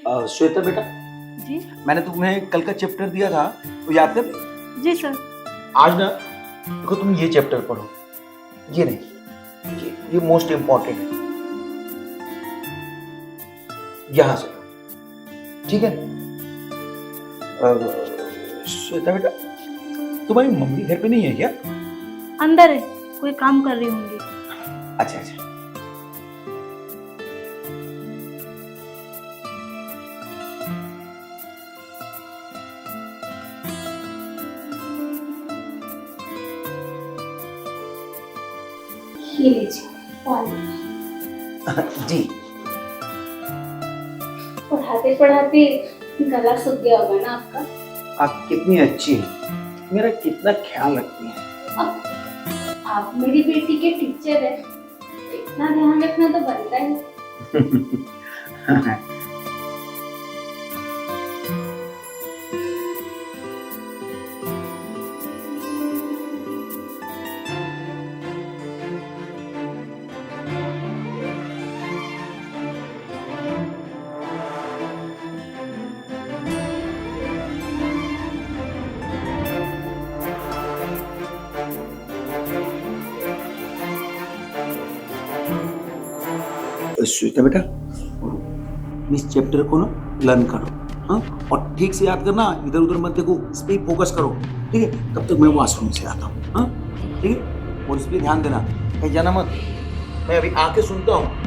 श्वेता बेटा, जी मैंने तुम्हें कल का चैप्टर दिया था, तो याद कर। जी सर। आज ना देखो, तुम ये चैप्टर पढ़ो, ये नहीं, ये मोस्ट इम्पोर्टेंट है, यहां से, ठीक है। श्वेता बेटा, तुम्हारी मम्मी घर पे नहीं है क्या? अंदर है, कोई काम कर रही होंगी। अच्छा अच्छा। ये लीजिए पानी। जी। पढ़ाते पढ़ाते गला सूख गया होगा ना आपका। आप कितनी अच्छी हैं, मेरा कितना ख्याल रखती हैं। अब आप मेरी बेटी के टीचर है, इतना ध्यान रखना तो बनता है। श्वेता बेटा, इस चैप्टर को ना लर्न करो, हाँ, और ठीक से याद करना, इधर उधर मत देखो, इस पे फोकस करो, ठीक है। तब तक मैं वॉशरूम से आता हूँ, हाँ, ठीक है। और इस पे ध्यान देना, कहीं जाना मत, मैं अभी आके सुनता हूँ।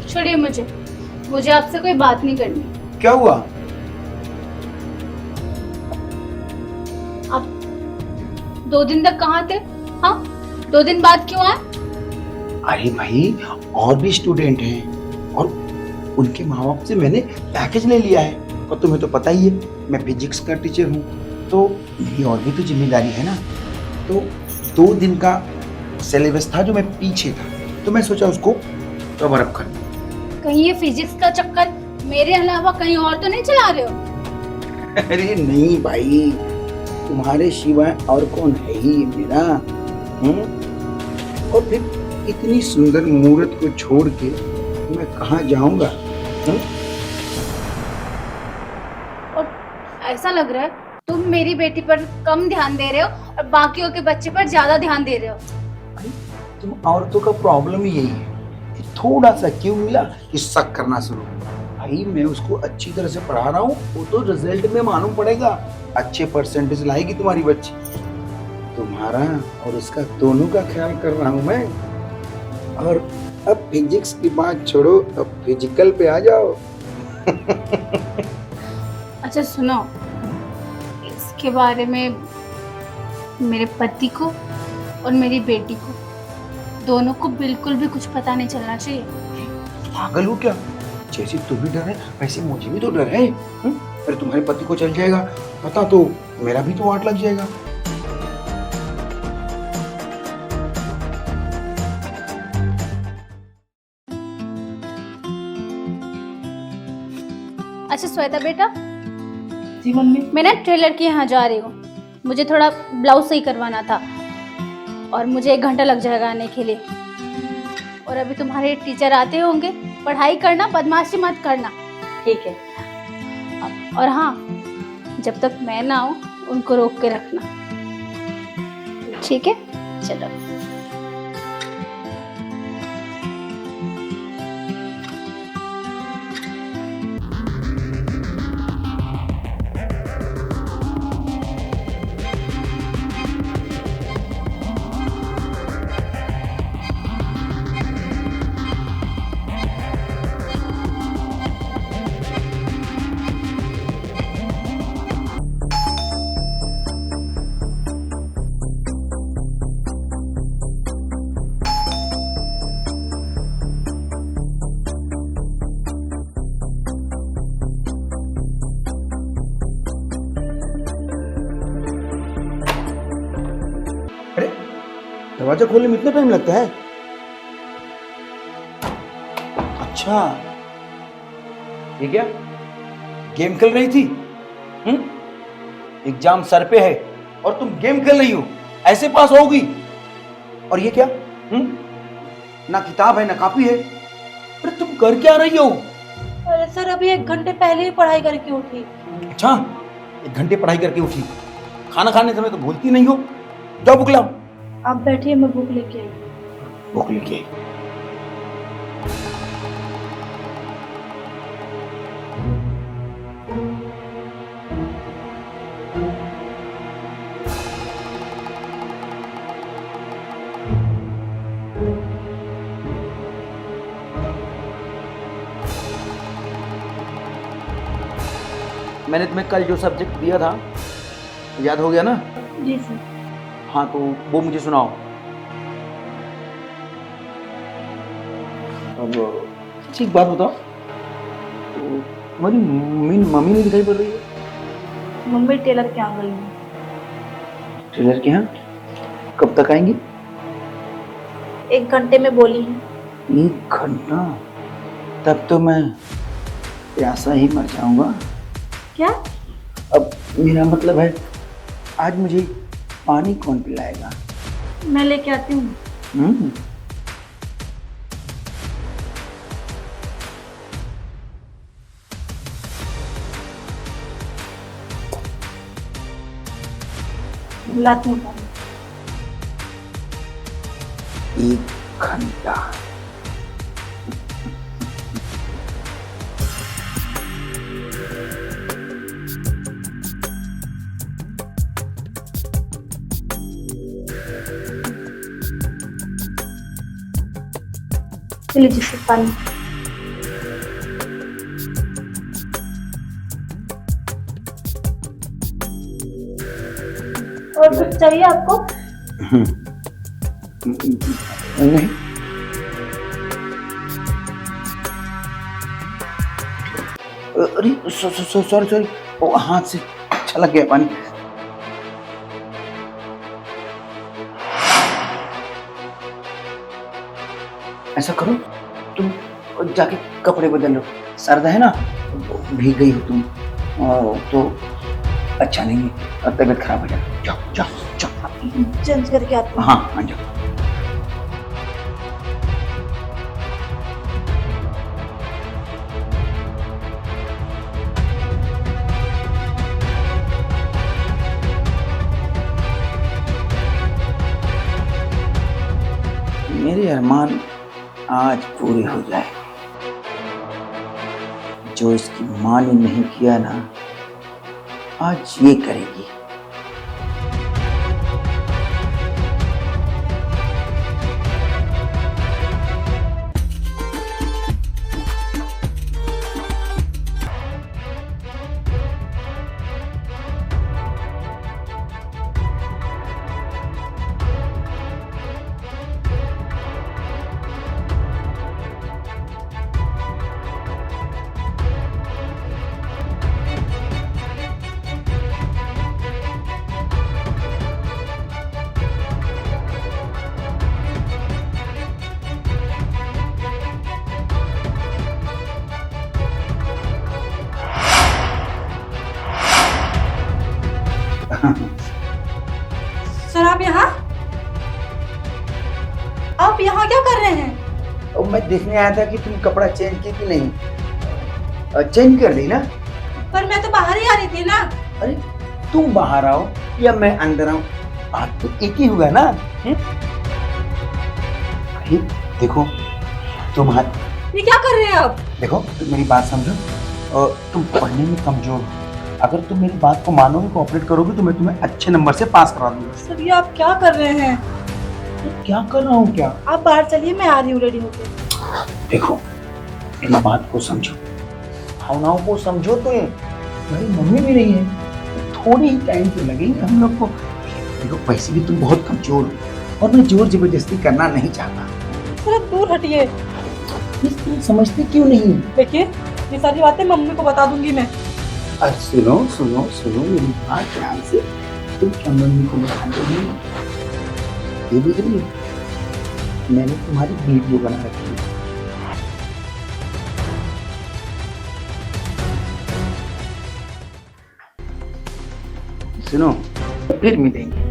छोड़िए मुझे आपसे कोई बात नहीं करनी। क्या हुआ? आप 2 दिन तक कहाँ थे? हाँ, 2 दिन बाद क्यों आए? अरे भाई, और भी स्टूडेंट हैं और उनके माँ बाप से मैंने पैकेज ले लिया है, और तुम्हें तो पता ही है मैं फिजिक्स का टीचर हूँ, तो मेरी और भी तो जिम्मेदारी है ना। तो 2 दिन का सिलेबस था जो मैं पीछे था, तो मैं सोचा उसको कवर अप कर। कहीं ये फिजिक्स का चक्कर मेरे अलावा कहीं और तो नहीं चला रहे हो? अरे नहीं भाई, तुम्हारे सिवाय और कौन है ही मेरा, और फिर इतनी सुंदर मूर्त को छोड़ के मैं कहाँ जाऊंगा? और ऐसा लग रहा है तुम मेरी बेटी पर कम ध्यान दे रहे हो और बाकियों के बच्चे पर ज्यादा ध्यान दे रहे हो। भाई, तुम औरतों का प्रॉब्लम ही यही है कि थोड़ा सा क्यों मिला कि शक करना शुरू। भाई मैं उसको अच्छी तरह से पढ़ा रहा हूँ, वो तो रिजल्ट में मालूम पड़ेगा, अच्छे परसेंटेज लाएगी तुम्हारी बच्ची। तुम्हारा और उसका दोनों का ख्याल कर रहा हूँ मैं। और अब फिजिक्स की बात छोड़ो, अब फिजिकल पे आ जाओ। अच्छा सुनो, इसके बारे में मेरे पति को और मेरी बेटी को दोनों को बिल्कुल भी कुछ पता नहीं चलना चाहिए। पागल हो क्या? जैसे तुम भी डर है वैसे मुझे भी तो डर है। अरे तुम्हारे पति को चल जाएगा पता तो मेरा भी तो वाट लग जाएगा। अच्छा श्वेता बेटा, जी मम्मी। मैं ना टेलर के यहाँ जा रही हूँ, मुझे थोड़ा ब्लाउज सही करवाना था और मुझे 1 घंटा लग जाएगा आने के लिए। और अभी तुम्हारे टीचर आते होंगे, पढ़ाई करना, बदमाशी मत करना। ठीक है। और हाँ, जब तक मैं ना आऊँ उनको रोक के रखना, ठीक है? चलो। दरवाजा खोलने में इतना टाइम लगता है? अच्छा, ये क्या गेम खेल रही थी? एग्जाम सर पे है और तुम गेम खेल रही हो, ऐसे पास होगी? और ये क्या? ना किताब है ना कॉपी है। अरे तुम कर क्या रही हो? अरे सर, अभी 1 घंटे पहले ही पढ़ाई करके उठी। अच्छा, 1 घंटे पढ़ाई करके उठी, खाना खाने समय तो भूलती नहीं हो। जाओ बुक लाओ। आप बैठिए, मैं बुक लेके आई। बुक लेके आई। मैंने तुम्हें कल जो सब्जेक्ट दिया था याद हो गया ना? जी सर। हाँ, तो वो मुझे सुनाओ। अब ठीक बात बताओ, तो तुम्हारी मम्मी नहीं दिखाई पड़ रही है? मम्मी टेलर के यहाँ गई है। टेलर के यहाँ? कब तक आएंगी? 1 घंटे में बोली है। 1 घंटा? तब तो मैं प्यासा ही मर जाऊंगा। क्या? अब मेरा मतलब है, आज मुझे पानी कौन पिलाएगा? मैं लेके आती हूँ। लाती हूँ पानी। 1 घंटा? लीजिए सर पानी। और कुछ चाहिए आपको? नहीं। अरे सॉरी, वो हाथ से छलक गया पानी। ऐसा करो, तुम जाके कपड़े बदल लो, सर्द है ना, भीग गई हो तुम, तो अच्छा नहीं है, तबीयत खराब हो जाएगी। जाओ जाओ जाओ, चेंज करके आती हूँ। हाँ हाँ जाओ। मेरे अरमान आज पूरे हो जाए। जो इसकी माँ ने नहीं किया ना, आज ये करेगी। सर आप यहाँ क्या कर रहे हैं? और मैं देखने आया था कि तुम कपड़ा चेंज की कि नहीं। चेंज कर ली ना? पर मैं तो बाहर ही आ रही थी ना। अरे तुम बाहर आओ या मैं अंदर आऊं, बात तो एक ही हुआ ना। अरे देखो ये क्या कर रहे हैं आप? देखो तुम मेरी बात समझो, और तुम पढ़ने में कमजोर हो। अगर तुम मेरी बात को मानोगे, कोऑपरेट करोगे, तो मैं तुम्हें अच्छे नंबर से पास करा दूंगा। सर ये आप क्या कर रहे हैं? तो क्या कर रहा हूँ? क्या? आप बाहर चलिए, मैं आ रही हूँ रेडी होकर। देखो मेरी बात को समझो, भावनाओं को समझो। तो मेरी मम्मी भी नहीं है, थोड़ी ही टाइम तो लगेगी हम लोग को। देखो वैसे भी तुम बहुत कमजोर हो और मैं जोर जबरदस्ती करना नहीं चाहता। सर आप दूर हटिए। तुम समझते क्यों नहीं? देखिए ये सारी बातें मम्मी को बता दूंगी मैं। अरे सुनो सुनो सुनो मेरी बात ध्यान से। तुम क्या मम्मी को बता दोगी? ये भी मैंने तुम्हारी वीडियो बना रखी है। सुनो, फिर मिलेंगे।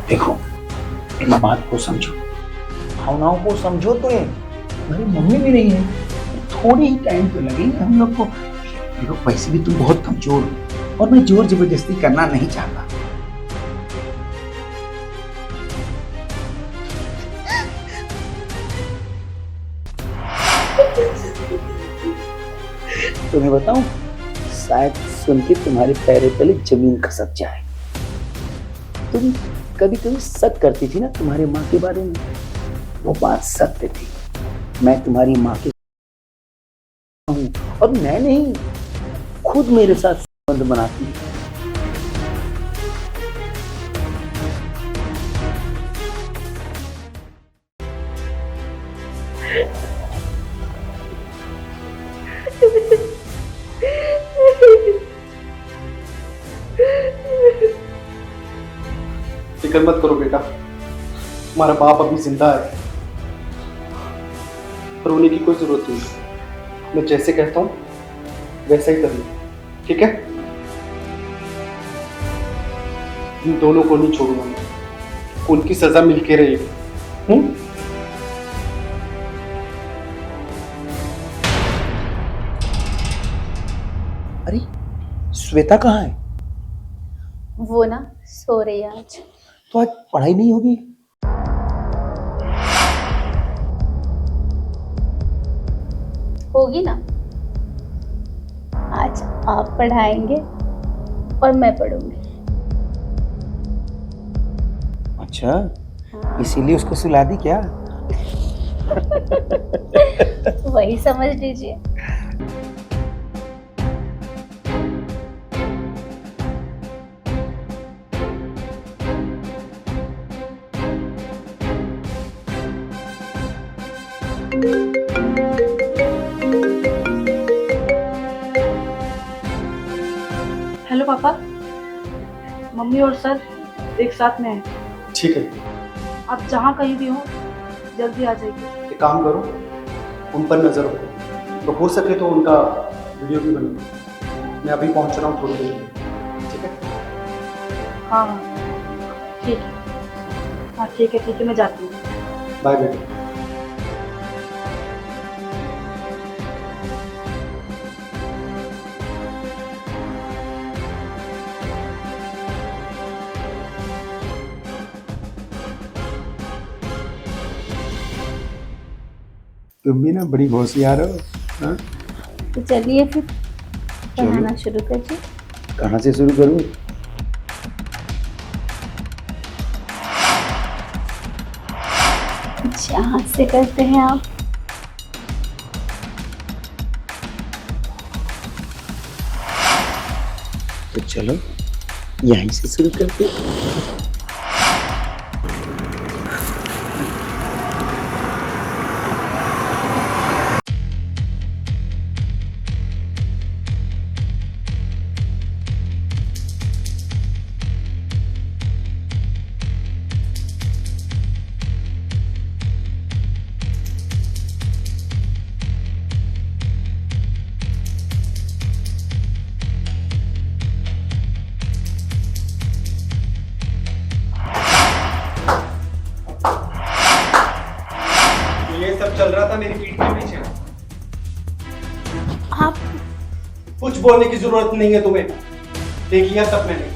देखो, इन बात को समझो, भावनाओं को समझो। तो ये मेरी मम्मी भी नहीं है, थोड़ी ही टाइम तो लगेगा हम लोग को। देखो, वैसे भी तुम बहुत कमजोर हो और मैं जोर जबरदस्ती करना नहीं चाहता। तुम्हें बताऊं, शायद सुन के तुम्हारे पैरों तले जमीन खसक जाए। तुम कभी कभी शक करती थी ना तुम्हारी माँ के बारे में, वो बात सत्य थी। मैं तुम्हारी माँ के हूँ और मैं नहीं, खुद मेरे साथ संबंध बनाती है। फिक्र मत करो बेटा, तुम्हारा बाप अभी जिंदा है, रोने की कोई जरूरत नहीं। मैं जैसे कहता हूँ वैसा ही करना, ठीक है? इन दोनों को नहीं छोड़ूंगा मैं, उनकी सजा मिलके रहेगी। अरे श्वेता कहाँ है? वो ना सो रही है आज। तो आज पढ़ाई नहीं होगी? होगी ना, आज आप पढ़ाएंगे और मैं पढ़ूंगी। अच्छा, इसीलिए उसको सुला दी क्या? वही समझ लीजिए। हेलो पापा, मम्मी और सर एक साथ में हैं। ठीक है, आप जहाँ कहीं भी हो जल्दी आ जाइए। एक काम करो, उन पर नजर रखो, तो हो सके तो उनका वीडियो भी बनाओ। मैं अभी पहुंच रहा हूँ थोड़ी देर में, ठीक है? हाँ हाँ ठीक है, हाँ ठीक है, मैं जाती हूँ। बाय बेटा। तुम भी ना बड़ी होशियार हो। हाँ? तो चलिए फिर पढ़ाना शुरू करिए। कहाँ से शुरू करूँ? जहाँ से करते हैं आप। तो चलो यहीं से शुरू करते हैं। ये सब चल रहा था मेरी पीठ के पीछे। आप कुछ बोलने की जरूरत नहीं है तुम्हें, देख लिया सब मैंने।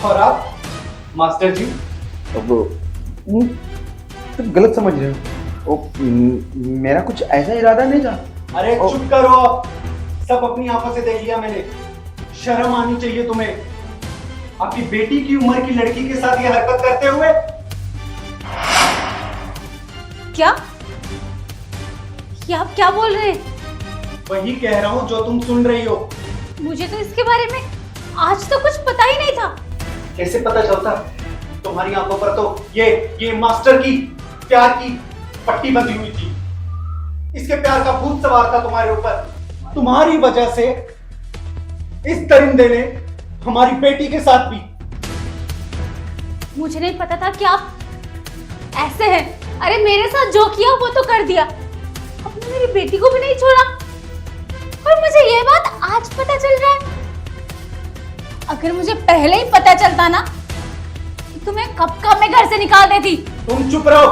और आप मास्टर जी? अब तुम गलत समझ रहे हो। मेरा कुछ ऐसा इरादा नहीं था। अरे चुप करो आप, सब अपनी आंखों से देख लिया मैंने। शर्म आनी चाहिए तुम्हें। आपकी बेटी की उम्र की लड़की के साथ ये हरकत करते हुए? क्या? ये आप क्या बोल रहे हैं? वही कह रहा हूं जो तुम सुन रही हो। मुझे तो इसके बारे में आज तो कुछ पता ही नहीं था। कैसे पता चलता? तुम्हारी आंखों पर तो ये मास्टर की प्यार की पट्टी बंधी हुई थी। इसके प्यार का भूत सवार था तुम्हारे ऊपर। तुम्हारी वजह से इस दरिंदे ने हमारी बेटी के साथ भी। मुझे नहीं पता था कि आप ऐसे हैं। अरे मेरे साथ जो किया वो तो कर दिया, आपने मेरी बेटी को भी नहीं छोड़ा। और मुझे ये बात आज पता चल रहा है। अगर मुझे पहले ही पता चलता ना तो तुम्हें कब का मैं घर से निकाल देती। तुम चुप रहो।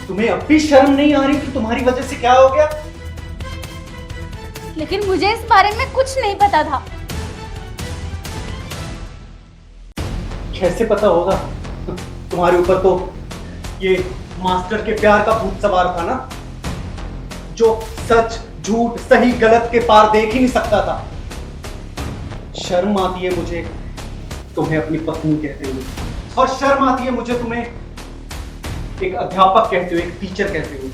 तुम्हें अब भी शर्म नहीं आ रही कि तुम्हारी वजह से क्या हो गया? लेकिन मुझे इस बारे में कुछ नहीं पता था। कैसे पता होगा? तुम्हारे ऊपर तो ये मास्टर के प्यार का भूत सवार था ना, जो सच झूठ सही गलत के पार देख ही नहीं सकता था। शर्म आती है मुझे तुम्हें अपनी पत्नी कहते हुए, और शर्म आती है मुझे तुम्हें एक अध्यापक कहते हुए, एक टीचर कहते हुए।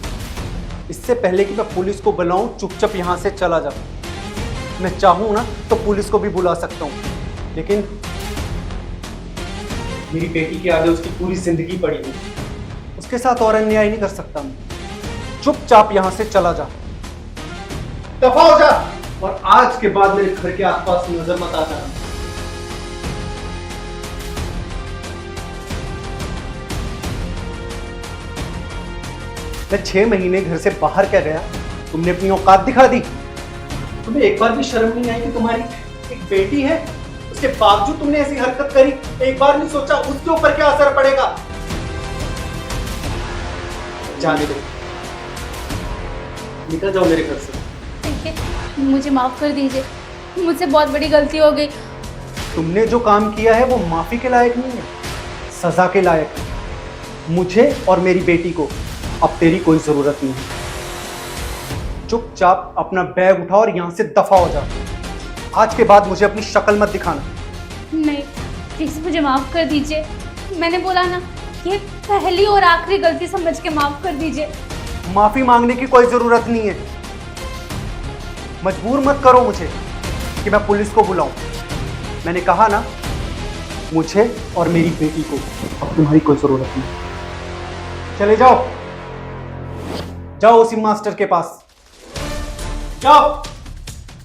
इससे पहले कि मैं पुलिस को बुलाऊं, चुपचाप यहां से चला जा। मैं चाहूं ना तो पुलिस को भी बुला सकता हूं, लेकिन मेरी बेटी के आगे उसकी पूरी जिंदगी पड़ी हुई, उसके साथ और अन्याय नहीं कर सकता मैं। चुपचाप यहां से चला जा, दफा हो जा, और आज के बाद मेरे घर के आसपास नजर मत आ जाना। मैं 6 महीने घर से बाहर क्या गया, तुमने अपनी औकात दिखा दी। तुम्हें एक बार भी शर्म नहीं आई कि तुम्हारी एक बेटी है, उसके बावजूद तुमने ऐसी हरकत करी? एक बार नहीं सोचा उसके ऊपर क्या असर पड़ेगा? जाने दो, निकल जाओ मेरे घर से। देखिए, मुझे माफ कर दीजिए, मुझसे बहुत बड़ी गलती हो गई। तुमने जो काम किया है वो माफी के लायक नहीं है, सजा के लायक है। मुझे और मेरी बेटी को अब तेरी कोई जरूरत नहीं है। चुपचाप अपना बैग उठाओ और यहां से दफा हो जा। आज के बाद मुझे अपनी शक्ल मत दिखाना। नहीं, प्लीज मुझे माफ कर दीजिए। मैंने बोला ना, ये पहली और आखिरी गलती समझ के माफ कर दीजिए। माफी मांगने की कोई जरूरत नहीं है। मजबूर मत करो मुझे कि मैं पुलिस को बुलाऊं। मैंने कहा ना, मुझे और मेरी बेटी को अब तुम्हारी कोई जरूरत नहीं। चले जाओ, जाओ उसी मास्टर के पास जाओ,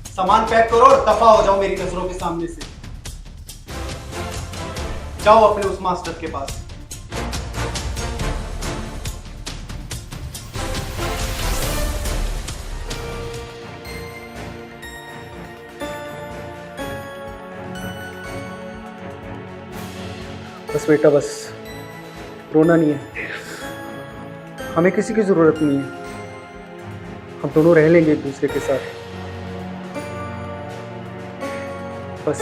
सामान पैक करो और दफा हो जाओ मेरी नजरों के सामने से। जाओ अपने उस मास्टर के पास। बस बेटा, बस रोना नहीं है। हमें किसी की जरूरत नहीं है। हम दोनों रह लेंगे एक दूसरे के साथ। बस